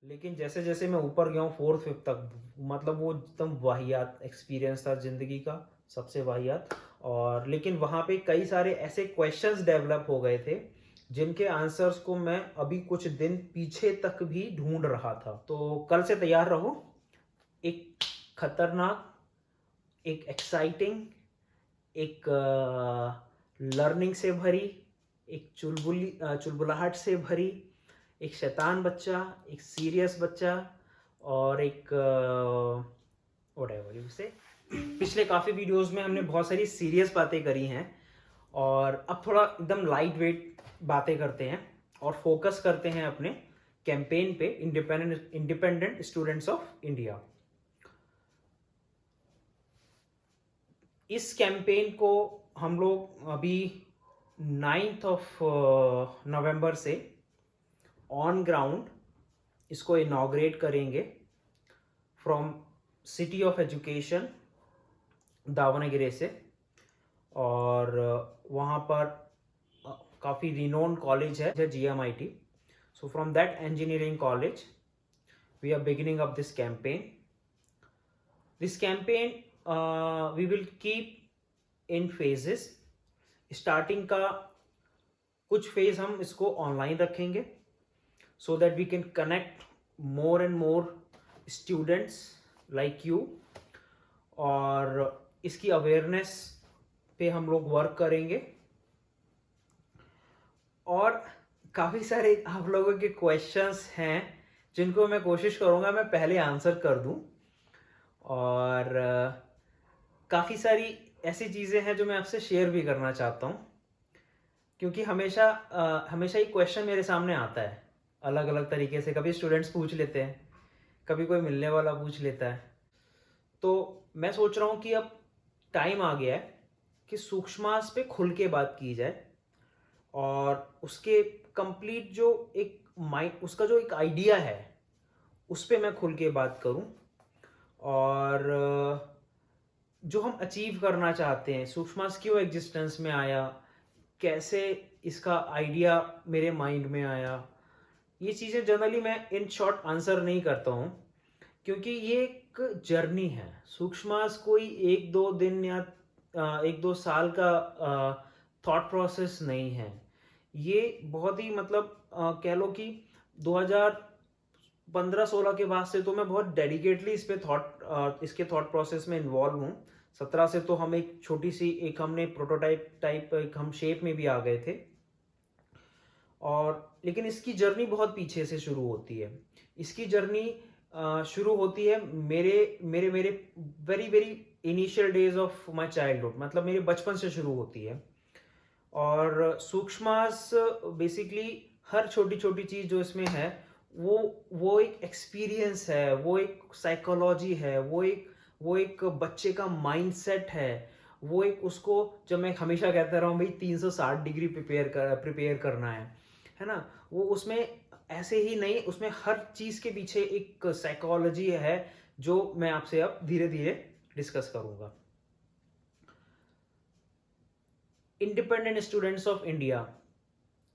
लेकिन जैसे जैसे मैं ऊपर गया हूँ फोर्थ फिफ्थ तक, मतलब वो एकदम वाहियात एक्सपीरियंस था ज़िंदगी का, सबसे वाहियात। और लेकिन वहाँ पे कई सारे ऐसे क्वेश्चंस डेवलप हो गए थे जिनके आंसर्स को मैं अभी कुछ दिन पीछे तक भी ढूंढ रहा था। तो कल से तैयार रहो, एक खतरनाक, एक एक्साइटिंग, एक लर्निंग से भरी, एक चुलबुलाहट से भरी, एक शैतान बच्चा, एक सीरियस बच्चा, और एक व्हाटएवर यू से। पिछले काफ़ी वीडियोस में हमने बहुत सारी सीरियस बातें करी हैं, और अब थोड़ा एकदम लाइट वेट बातें करते हैं और फोकस करते हैं अपने कैंपेन पे, इंडिपेंडेंट स्टूडेंट्स ऑफ इंडिया। इस कैंपेन को हम लोग अभी 9th ऑफ नवंबर से ऑन ग्राउंड इसको इनॉग्रेट करेंगे from city of education Davangere से। और वहाँ पर काफ़ी रिनोन कॉलेज है GMIT। So from that engineering college we are beginning up this campaign. This campaign we will keep in phases. Starting का कुछ फेज हम इसको ऑनलाइन रखेंगे so that we can connect more and more students like you, और इसकी awareness पे हम लोग वर्क करेंगे। और काफ़ी सारे आप लोगों के क्वेश्चंस हैं जिनको मैं कोशिश करूँगा मैं पहले आंसर कर दूँ। और काफ़ी सारी ऐसी चीज़ें हैं जो मैं आपसे शेयर भी करना चाहता हूँ, क्योंकि हमेशा हमेशा एक क्वेश्चन मेरे सामने आता है अलग अलग तरीके से। कभी स्टूडेंट्स पूछ लेते हैं, कभी कोई मिलने वाला पूछ लेता है। तो मैं सोच रहा हूँ कि अब टाइम आ गया है कि सूक्ष्मास पे खुल के बात की जाए, और उसके कंप्लीट जो एक माइंड, उसका जो एक आइडिया है उस पे मैं खुल के बात करूँ। और जो हम अचीव करना चाहते हैं, सूक्ष्मास क्यों एग्जिस्टेंस में आया, कैसे इसका आइडिया मेरे माइंड में आया, ये चीज़ें जनरली मैं इन शॉर्ट आंसर नहीं करता हूँ, क्योंकि ये एक जर्नी है। सूक्ष्मास कोई एक दो दिन या एक दो साल का थॉट प्रोसेस नहीं है। ये बहुत ही मतलब कह लो कि 2015-16 के बाद से तो मैं बहुत डेडिकेटली इस पे इसके थॉट प्रोसेस में इन्वॉल्व हूँ। 17 से तो हम एक छोटी सी एक हमने प्रोटोटाइप टाइप एक हम शेप में भी आ गए थे। और लेकिन इसकी जर्नी बहुत पीछे से शुरू होती है। इसकी जर्नी शुरू होती है मेरे मेरे मेरे very very initial days of my childhood, मतलब मेरे बचपन से शुरू होती है। और सूक्ष्मास बेसिकली हर छोटी छोटी चीज़ जो इसमें है वो एक एक्सपीरियंस है, वो एक साइकोलॉजी है, वो एक बच्चे का माइंडसेट है। वो एक उसको, जब मैं हमेशा कहता रहा हूँ भाई 360 डिग्री प्रिपेयर करना है ना। वो उसमें ऐसे ही नहीं, उसमें हर चीज़ के पीछे एक साइकोलॉजी है जो मैं आपसे अब धीरे धीरे डिस्कस करूँगा। इंडिपेंडेंट स्टूडेंट्स ऑफ इंडिया,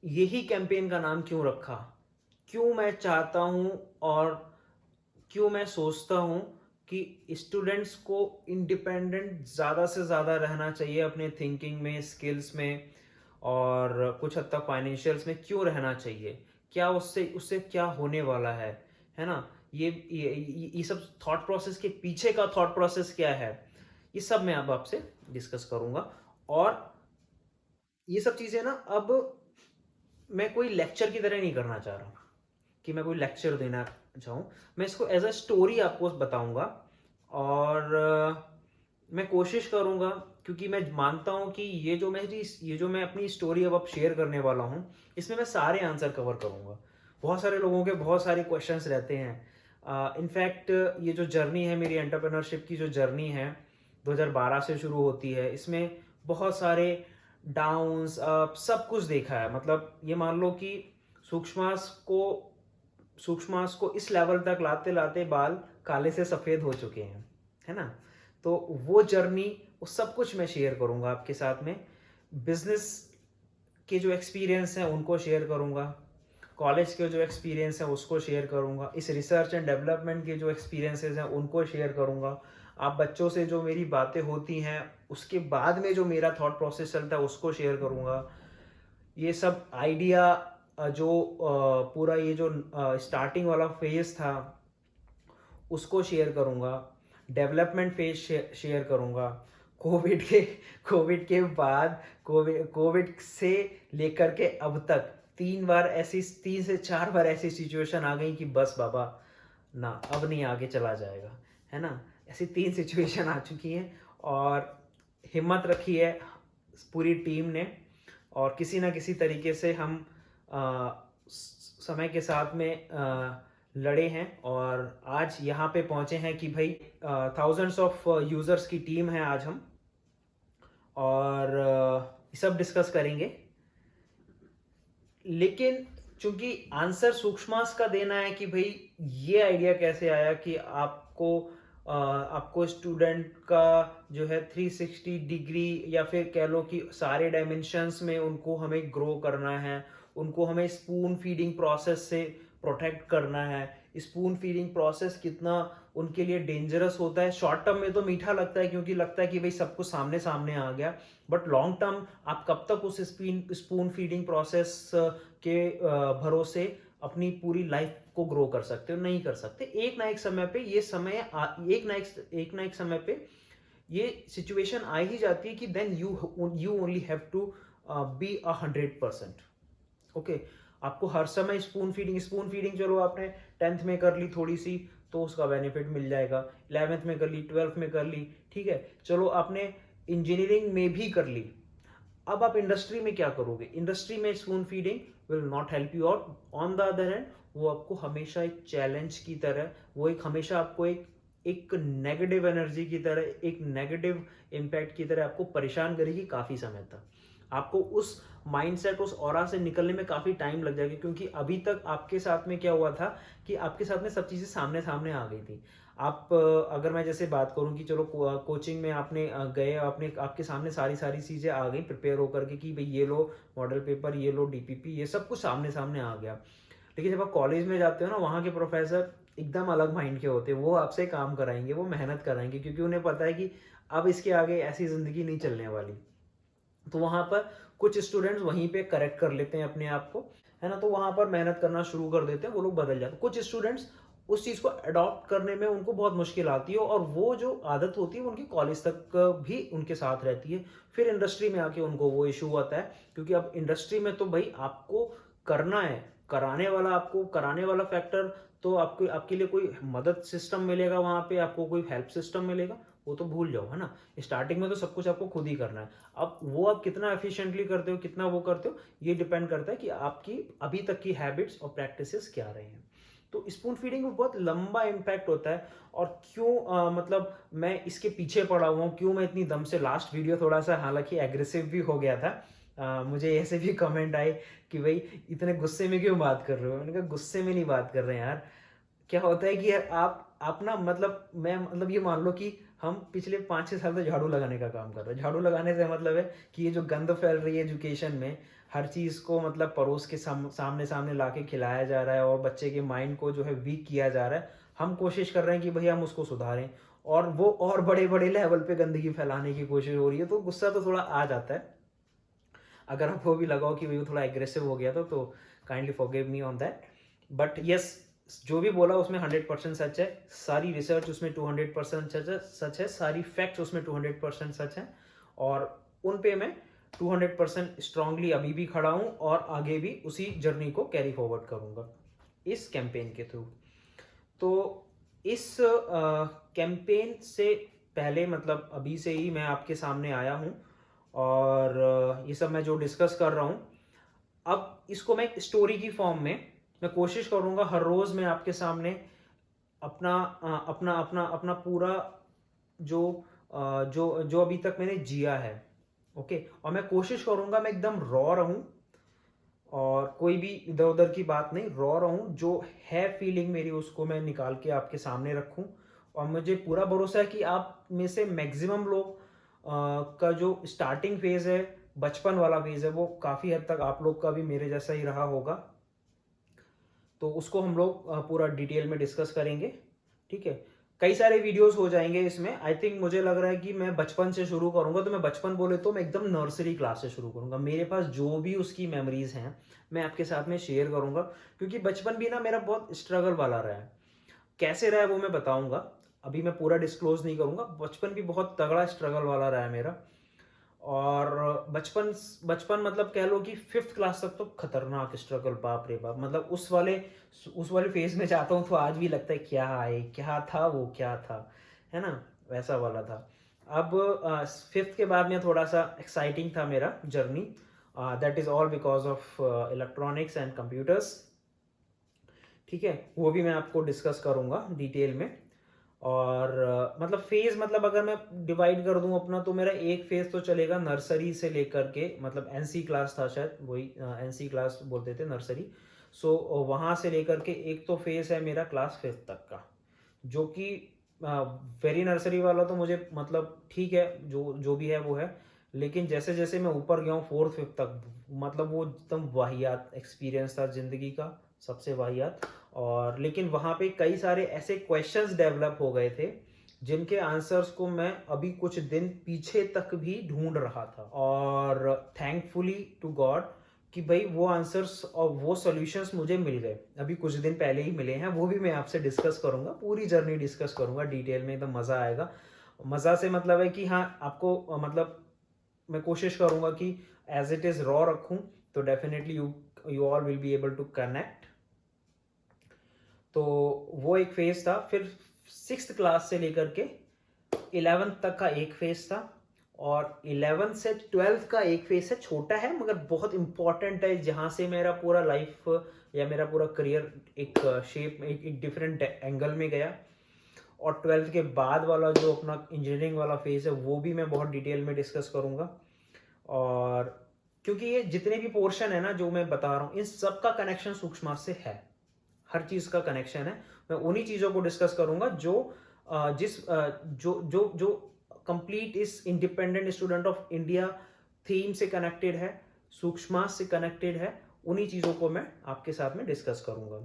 यही कैंपेन का नाम क्यों रखा, क्यों मैं चाहता हूँ और क्यों मैं सोचता हूँ कि स्टूडेंट्स को इंडिपेंडेंट ज़्यादा से ज़्यादा रहना चाहिए अपने थिंकिंग में, स्किल्स में, और कुछ हद तक फाइनेंशियल्स में क्यों रहना चाहिए, क्या उससे उससे क्या होने वाला है ना। ये सब थॉट प्रोसेस के पीछे का थॉट प्रोसेस क्या है, ये सब मैं अब आपसे डिस्कस करूँगा। और ये सब चीज़ें ना अब मैं कोई लेक्चर की तरह नहीं करना चाह रहा कि मैं कोई लेक्चर देना चाहूँ। मैं इसको एज अ स्टोरी आपको बताऊँगा। और मैं कोशिश करूँगा, क्योंकि मैं मानता हूँ कि ये जो मैं अपनी स्टोरी अब शेयर करने वाला हूँ, इसमें मैं सारे आंसर कवर करूँगा। बहुत सारे लोगों के बहुत सारे क्वेश्चंस रहते हैं। इनफैक्ट ये जो जर्नी है मेरी एंटरप्रेन्योरशिप की, जो जर्नी है 2012 से शुरू होती है, इसमें बहुत सारे डाउन्स अप सब कुछ देखा है। मतलब ये मान लो कि सूक्ष्मास को सूक्ष्मांश को इस लेवल तक लाते लाते बाल काले से सफ़ेद हो चुके हैं, है ना। तो वो जर्नी, वो सब कुछ मैं शेयर करूँगा आपके साथ में। बिजनेस के जो एक्सपीरियंस हैं उनको शेयर करूँगा, कॉलेज के जो एक्सपीरियंस है उसको शेयर करूँगा, इस रिसर्च एंड डेवलपमेंट के जो एक्सपीरियंसेस हैं उनको शेयर करूँगा। आप बच्चों से जो मेरी बातें होती हैं उसके बाद में जो मेरा थॉट प्रोसेस चलता है उसको शेयर करूँगा। ये सब आइडिया जो पूरा ये जो स्टार्टिंग वाला फेज़ था उसको शेयर करूँगा, डेवलपमेंट फेज़ शेयर करूँगा। कोविड के कोविड के बाद कोविड से लेकर के अब तक 3 से 4 बार ऐसी सिचुएशन आ गई कि बस बाबा ना अब नहीं आगे चला जाएगा, है ना? ऐसी 3 सिचुएशन आ चुकी हैं और हिम्मत रखी है पूरी टीम ने और किसी ना किसी तरीके से हम समय के साथ में लड़े हैं और आज यहाँ पे पहुँचे हैं कि भाई थाउजेंड्स ऑफ यूज़र्स की टीम है आज हम और ये सब डिस्कस करेंगे। लेकिन चूंकि आंसर सूक्ष्मांश का देना है कि भाई ये आइडिया कैसे आया कि आपको स्टूडेंट का जो है 360 डिग्री या फिर कह लो कि सारे डायमेंशंस में उनको हमें ग्रो करना है, उनको हमें स्पून फीडिंग प्रोसेस से प्रोटेक्ट करना है। स्पून फीडिंग प्रोसेस कितना उनके लिए डेंजरस होता है, शॉर्ट टर्म में तो मीठा लगता है क्योंकि लगता है कि भाई सब कुछ सामने सामने आ गया, बट लॉन्ग टर्म आप कब तक उस स्पून फीडिंग प्रोसेस के भरोसे अपनी पूरी लाइफ को ग्रो कर सकते हो? नहीं कर सकते। एक ना एक समय पे ये समय एक ना एक समय पे ये सिचुएशन आ ही जाती है कि then you only have to be 100%। Okay, आपको हर समय स्पून फीडिंग चलो आपने 10th में कर ली थोड़ी सी तो उसका बेनिफिट मिल जाएगा, 11th में कर ली, 12th में कर ली, ठीक है, चलो आपने इंजीनियरिंग में भी कर ली। अब आप इंडस्ट्री में क्या करोगे? इंडस्ट्री में spoon feeding will not help you out. On the other hand वो आपको हमेशा एक चैलेंज की तरह, वो एक हमेशा आपको एक नेगेटिव एनर्जी की तरह, एक नेगेटिव इम्पैक्ट की तरह आपको परेशान करेगी काफ़ी समय तक। आपको उस माइंडसेट, उस ऑरा से निकलने में काफ़ी टाइम लग जाएगा क्योंकि अभी तक आपके साथ में क्या हुआ था कि आपके साथ में सब चीज़ें सामने सामने आ गई थी। आप अगर मैं जैसे बात करूं कि चलो कोचिंग में आपने गए, आपने आपके सामने सारी सारी चीज़ें आ गई प्रिपेयर होकर के कि भाई ये लो मॉडल पेपर, ये लो डीपीपी, ये सब कुछ सामने सामने आ गया। लेकिन जब आप कॉलेज में जाते हो ना, वहाँ के प्रोफेसर एकदम अलग माइंड के होते हैं। वो आपसे काम कराएंगे, वो मेहनत कराएंगे क्योंकि उन्हें पता है कि अब इसके आगे ऐसी ज़िंदगी नहीं चलने वाली। तो वहाँ पर कुछ स्टूडेंट्स वहीं पे करेक्ट कर लेते हैं अपने आप को, है ना, तो वहाँ पर मेहनत करना शुरू कर देते हैं, वो लोग बदल जाते हैं। कुछ स्टूडेंट्स उस चीज़ को अडॉप्ट करने में उनको बहुत मुश्किल आती है और वो जो आदत होती है वो उनकी कॉलेज तक भी उनके साथ रहती है। फिर इंडस्ट्री में आके उनको वो इशू आता है क्योंकि अब इंडस्ट्री में तो भाई आपको करना है, कराने वाला फैक्टर तो आपको, आपके लिए कोई मदद सिस्टम मिलेगा वहाँ पे, आपको कोई हेल्प सिस्टम मिलेगा, वो तो भूल जाओ, है ना। स्टार्टिंग में तो सब कुछ आपको खुद ही करना है। अब वो आप कितना एफिशिएंटली करते हो, कितना वो करते हो, ये डिपेंड करता है कि आपकी अभी तक की हैबिट्स और प्रैक्टिसेस क्या रहे हैं। तो स्पून फीडिंग में बहुत लंबा इम्पैक्ट होता है और क्यों मतलब मैं इसके पीछे पड़ा हुआ हूँ, क्यों मैं इतनी दम से, लास्ट वीडियो थोड़ा सा हालांकि एग्रेसिव भी हो गया था। मुझे ऐसे भी कमेंट आए कि भाई इतने गुस्से में क्यों बात कर रहे हो। मैंने कहा गुस्से में नहीं बात कर रहे हैं यार। क्या होता है कि यार आप ना मतलब मैं मतलब ये मान लो कि हम पिछले 5-6 साल से झाड़ू लगाने का काम कर रहे हैं। झाड़ू लगाने से मतलब है कि ये जो गंद फैल रही है एजुकेशन में, हर चीज़ को मतलब परोस के सामने सामने ला के खिलाया जा रहा है और बच्चे के माइंड को जो है वीक किया जा रहा है। हम कोशिश कर रहे हैं कि भैया हम उसको सुधारें और वो और बड़े बड़े लेवल पे गंदगी फैलाने की कोशिश हो रही है, तो गुस्सा तो थोड़ा आ जाता है। अगर आपको भी लगाओ कि भाई वो थोड़ा एग्रेसिव हो गया तो kindly forgive me on that. But yes, जो भी बोला उसमें 100% सच है, सारी रिसर्च उसमें 200% सच है, सारी फैक्ट्स उसमें 200% सच है और उन पे मैं 200% स्ट्रांगली अभी भी खड़ा हूँ और आगे भी उसी जर्नी को कैरी फॉरवर्ड करूँगा इस कैंपेन के थ्रू। तो इस कैंपेन से पहले मतलब अभी से ही मैं आपके सामने आया हूँ और ये सब मैं जो डिस्कस कर रहा हूँ, अब इसको मैं एक स्टोरी की फॉर्म में मैं कोशिश करूँगा हर रोज़ मैं आपके सामने अपना अपना अपना अपना पूरा जो जो जो अभी तक मैंने जिया है, ओके, और मैं कोशिश करूँगा मैं एकदम रॉ रहूँ और कोई भी इधर उधर की बात नहीं, रॉ रहूँ, जो है फीलिंग मेरी उसको मैं निकाल के आपके सामने रखूँ। और मुझे पूरा भरोसा है कि आप में से मैक्सिमम लोग का जो स्टार्टिंग फेज़ है, बचपन वाला फेज़ है, वो काफ़ी हद तक आप लोग का भी मेरे जैसा ही रहा होगा। तो उसको हम लोग पूरा डिटेल में डिस्कस करेंगे, ठीक है। कई सारे वीडियोस हो जाएंगे इसमें। आई थिंक मुझे लग रहा है कि मैं बचपन से शुरू करूंगा, तो मैं बचपन बोले तो मैं एकदम नर्सरी क्लास से शुरू करूंगा। मेरे पास जो भी उसकी मेमोरीज हैं मैं आपके साथ में शेयर करूंगा, क्योंकि बचपन भी ना मेरा बहुत स्ट्रगल वाला रहा है। कैसे रहा है वो मैं बताऊंगा, अभी मैं पूरा डिस्क्लोज नहीं करूंगा। बचपन भी बहुत तगड़ा स्ट्रगल वाला रहा है मेरा। और बचपन बचपन मतलब कह लो कि 5th क्लास तक तो खतरनाक स्ट्रगल, बाप रे बाप। मतलब उस वाले फेज में जाता हूँ तो आज भी लगता है क्या है, क्या था वो, क्या था, है ना, वैसा वाला था। अब 5th के बाद में थोड़ा सा एक्साइटिंग था मेरा journey. That is all because of electronics and computers, ठीक है। वो भी मैं आपको डिस्कस करूंगा डिटेल में। और मतलब फेज, मतलब अगर मैं डिवाइड कर दूं अपना, तो मेरा एक फेज तो चलेगा नर्सरी से लेकर के, मतलब एनसी क्लास था शायद, वही एनसी क्लास बोलते थे नर्सरी। सो वहां से लेकर के एक तो फेज है मेरा क्लास 5th तक का, जो कि वेरी नर्सरी वाला तो मुझे मतलब ठीक है, जो जो भी है वो है। लेकिन जैसे जैसे मैं ऊपर गया हूँ 4th 5th तक, मतलब वो एकदम वाहियात एक्सपीरियंस था जिंदगी का, सबसे वाहियात। और लेकिन वहाँ पे कई सारे ऐसे क्वेश्चंस डेवलप हो गए थे जिनके आंसर्स को मैं अभी कुछ दिन पीछे तक भी ढूंढ रहा था। और थैंकफुली टू गॉड कि भाई वो आंसर्स और वो सॉल्यूशंस मुझे मिल गए, अभी कुछ दिन पहले ही मिले हैं। वो भी मैं आपसे डिस्कस करूंगा, पूरी जर्नी डिस्कस करूंगा डिटेल में, एकदम मज़ा आएगा। मज़ा से मतलब है कि हाँ आपको मतलब मैं कोशिश करूंगा कि एज इट इज़ रॉ रखूं, तो definitely you you all will be able to connect. तो वो एक फेज था। फिर 6th क्लास से लेकर के 11th तक का एक फेज था, और 11th से 12th का एक फेज है, छोटा है मगर बहुत इंपॉर्टेंट है, जहाँ से मेरा पूरा लाइफ या मेरा पूरा करियर एक शेप, एक डिफरेंट एंगल में गया। और 12th के बाद वाला जो अपना इंजीनियरिंग वाला फेज है वो भी मैं बहुत डिटेल में डिस्कस करूँगा। और क्योंकि ये जितने भी पोर्शन है ना जो मैं बता रहा हूँ, इन सब का कनेक्शन सूक्ष्म से है, हर चीज का कनेक्शन है। मैं उन्हीं चीजों को डिस्कस करूंगा जो जो जो जो कंप्लीट इस independent student of India theme से कनेक्टेड है, सूक्ष्म से कनेक्टेड है। उन्हीं चीजों को मैं आपके साथ में डिस्कस करूंगा।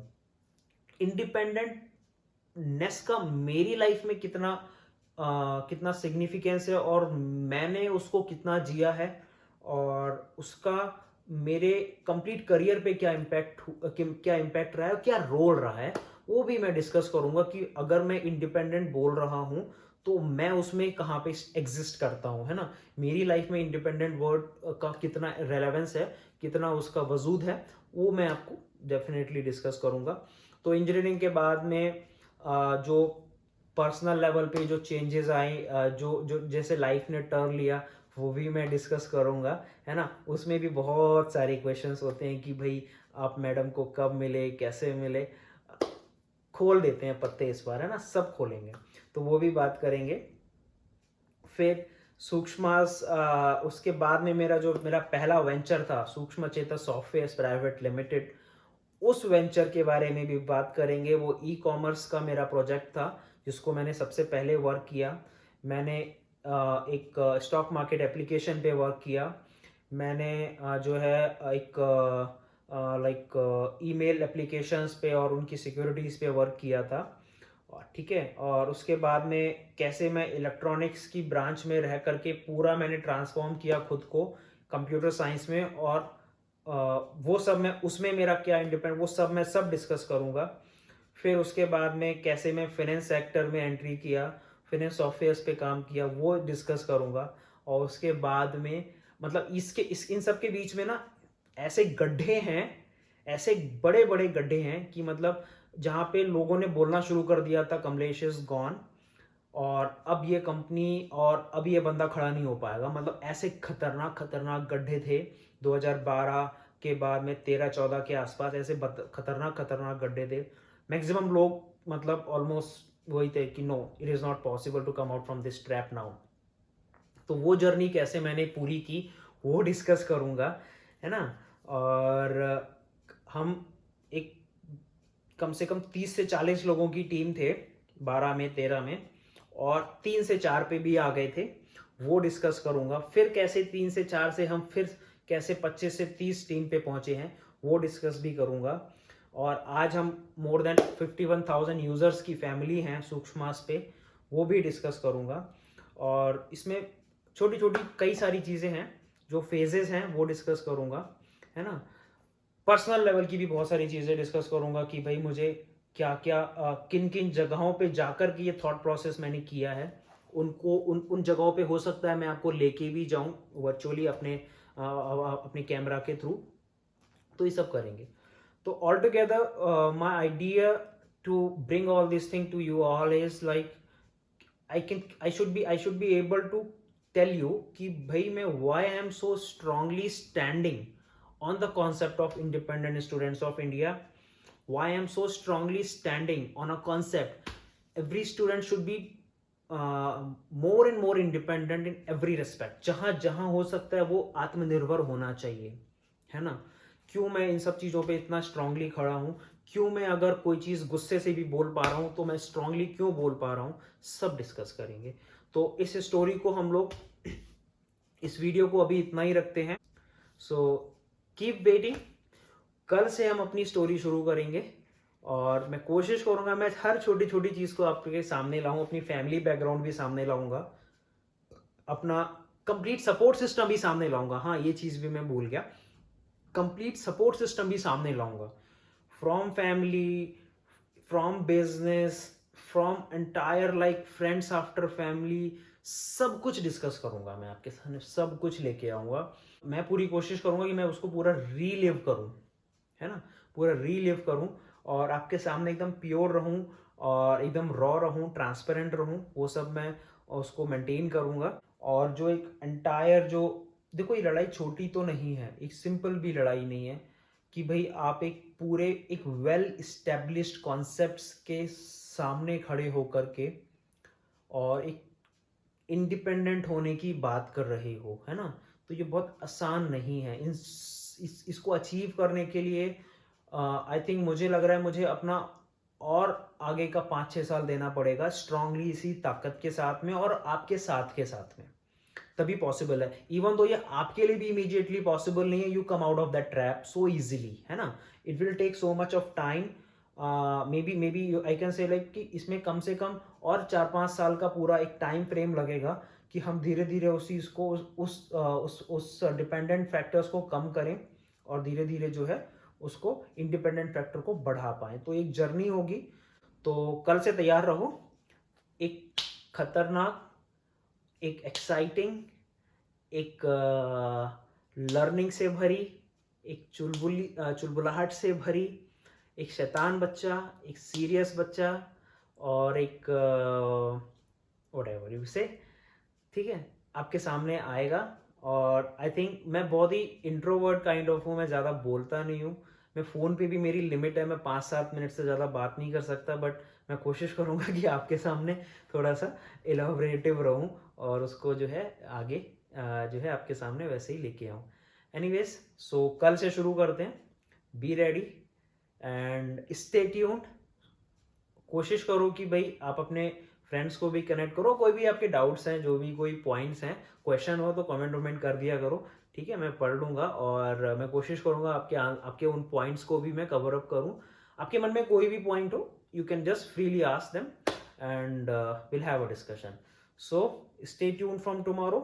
इंडिपेंडेंटनेस का मेरी लाइफ में कितना सिग्निफिकेंस है, और मैंने उसको कितना जिया है, और उसका मेरे कंप्लीट करियर पे क्या इम्पैक्ट रहा है, क्या रोल रहा है, वो भी मैं डिस्कस करूंगा। कि अगर मैं इंडिपेंडेंट बोल रहा हूं तो मैं उसमें कहाँ पे एग्जिस्ट करता हूं, है ना। मेरी लाइफ में इंडिपेंडेंट वर्ड का कितना रेलेवेंस है, कितना उसका वजूद है, वो मैं आपको डेफिनेटली डिस्कस करूंगा। तो इंजीनियरिंग के बाद में जो पर्सनल लेवल पे जो चेंजेस आए, जो जो जैसे लाइफ ने टर्न लिया, वो भी मैं डिस्कस करूंगा, है ना। उसमें भी बहुत सारे क्वेश्चंस होते हैं कि भाई आप मैडम को कब मिले, कैसे मिले, खोल देते हैं पत्ते इस बार, है ना, सब खोलेंगे, तो वो भी बात करेंगे। फिर उसके बाद में मेरा पहला वेंचर था सूक्ष्म चेता सॉफ्टवेयर प्राइवेट लिमिटेड, उस वेंचर के बारे में भी बात करेंगे। वो ई कॉमर्स का मेरा प्रोजेक्ट था जिसको मैंने सबसे पहले वर्क किया। मैंने एक स्टॉक मार्केट एप्लीकेशन पे वर्क किया। मैंने जो है एक लाइक ईमेल एप्लीकेशंस पे और उनकी सिक्योरिटीज़ पे वर्क किया था, और ठीक है। और उसके बाद में कैसे मैं इलेक्ट्रॉनिक्स की ब्रांच में रह करके पूरा मैंने ट्रांसफॉर्म किया खुद को कंप्यूटर साइंस में, और वो सब मैं उसमें मेरा क्या इंडिपेंडेंट, वो सब मैं सब डिस्कस करूँगा। फिर उसके बाद में कैसे मैं फाइनेंस सेक्टर में एंट्री किया, फाइनेंस सॉफ्टवेयर्स पे काम किया, वो डिस्कस करूँगा। और उसके बाद में मतलब इन सब के बीच में ना ऐसे गड्ढे हैं, ऐसे बड़े बड़े गड्ढे हैं कि मतलब जहाँ पे लोगों ने बोलना शुरू कर दिया था कमलेश इज गॉन, और अब ये कंपनी और अब ये बंदा खड़ा नहीं हो पाएगा, मतलब ऐसे खतरनाक खतरनाक गड्ढे थे। 2012 के बाद में 13-14 के आसपास ऐसे खतरनाक खतरनाक गड्ढे थे। मैक्सिमम लोग मतलब ऑलमोस्ट वही थे कि no, it is not possible to come out from this trap now. तो वो जर्नी कैसे मैंने पूरी की वो डिस्कस करूँगा, है ना। और हम एक कम से कम 30 से 40 लोगों की टीम थे, 12 में 13 में, और 3 से 4 पे भी आ गए थे, वो डिस्कस करूंगा। फिर कैसे 3 से 4 से हम फिर कैसे 25 से 30 टीम पे पहुंचे हैं वो डिस्कस भी करूंगा। और आज हम मोर देन 51,000 यूज़र्स की फैमिली हैं सूक्ष्मास पे, वो भी डिस्कस करूँगा। और इसमें छोटी छोटी कई सारी चीज़ें हैं, जो फेजेस हैं वो डिस्कस करूँगा, है ना। पर्सनल लेवल की भी बहुत सारी चीज़ें डिस्कस करूँगा कि भाई मुझे क्या क्या किन किन जगहों पे जाकर के ये थॉट प्रोसेस मैंने किया है, उनको उन उन जगहों पे हो सकता है मैं आपको लेके भी जाऊँ वर्चुअली अपने कैमरा के थ्रू। तो ये सब करेंगे। तो all together my idea to bring all this thing to you all is like I should be able to tell you कि भाई मैं why I am so strongly standing on the concept of independent students of India, why I am so strongly standing on a concept every student should be more and more independent in every respect, जहां जहां हो सकता है वो आत्मनिर्भर होना चाहिए, है ना। क्यों मैं इन सब चीज़ों पे इतना स्ट्रांगली खड़ा हूँ, क्यों मैं अगर कोई चीज़ गुस्से से भी बोल पा रहा हूँ तो मैं स्ट्रांगली क्यों बोल पा रहा हूँ, सब डिस्कस करेंगे। तो इस स्टोरी को हम लोग इस वीडियो को अभी इतना ही रखते हैं। सो कीप वेटिंग, कल से हम अपनी स्टोरी शुरू करेंगे और मैं कोशिश करूंगा मैं हर छोटी छोटी चीज़ को आपके सामने लाऊं, अपनी फैमिली बैकग्राउंड भी सामने लाऊंगा, अपना कंप्लीट सपोर्ट सिस्टम भी सामने लाऊंगा। हाँ, ये चीज़ भी मैं भूल गया, कंप्लीट सपोर्ट सिस्टम भी सामने लाऊंगा, from family, from business, from entire like friends after family, सब कुछ डिस्कस करूंगा मैं आपके सामने, सब कुछ लेके आऊंगा। मैं पूरी कोशिश करूंगा कि मैं उसको पूरा रीलिव करूं, है ना, पूरा रीलिव करूं और आपके सामने एकदम प्योर रहूं और एकदम रॉ रहूं, ट्रांसपेरेंट रहूं, वो सब मैं उसको मेंटेन करूंगा। और जो एक एंटायर जो देखो, ये लड़ाई छोटी तो नहीं है, एक सिंपल भी लड़ाई नहीं है कि भाई आप एक पूरे एक वेल इस्टेब्लिश्ड कॉन्सेप्ट्स के सामने खड़े होकर के और एक इंडिपेंडेंट होने की बात कर रहे हो, है ना। तो ये बहुत आसान नहीं है। इसको अचीव करने के लिए आई थिंक मुझे लग रहा है मुझे अपना और आगे का 5-6 साल देना पड़ेगा स्ट्रांगली इसी ताकत के साथ में और आपके साथ के साथ में, तभी पॉसिबल है। इवन तो ये आपके लिए भी इमीडिएटली पॉसिबल नहीं है, you come out of that trap so easily, है ना। It will take so much of time, maybe I can say like कि इसमें कम से कम और 4-5 साल का पूरा एक टाइम फ्रेम लगेगा कि हम धीरे धीरे उस चीज़ को उस डिपेंडेंट फैक्टर्स को कम करें और धीरे धीरे जो है उसको इंडिपेंडेंट फैक्टर को बढ़ा पाएं। तो एक जर्नी होगी। तो कल से तैयार रहो, एक खतरनाक, एक एक्साइटिंग, एक लर्निंग से भरी, एक चुलबुलाहट से भरी, एक शैतान बच्चा, एक सीरियस बच्चा और एक व्हाटएवर यू से, ठीक है, आपके सामने आएगा। और आई थिंक मैं बहुत ही इंट्रोवर्ट काइंड ऑफ हूँ, मैं ज़्यादा बोलता नहीं हूँ, मैं फ़ोन पे भी मेरी लिमिट है, मैं 5-7 मिनट से ज़्यादा बात नहीं कर सकता, बट मैं कोशिश करूँगा कि आपके सामने थोड़ा सा एलाबोरेटिव रहूँ और उसको जो है आगे जो है आपके सामने वैसे ही लेके आऊँ। एनीवेज, सो कल से शुरू करते हैं, be ready and stay tuned. कोशिश करो कि भाई आप अपने फ्रेंड्स को भी कनेक्ट करो, कोई भी आपके डाउट्स हैं, जो भी कोई पॉइंट्स हैं, क्वेश्चन हो तो कमेंट वमेंट कर दिया करो, ठीक है, मैं पढ़ लूँगा और मैं कोशिश करूँगा आपके उन पॉइंट्स को भी मैं कवर अप करूँ। आपके मन में कोई भी पॉइंट हो, you can just freely ask them and will have a discussion. So stay tuned from tomorrow.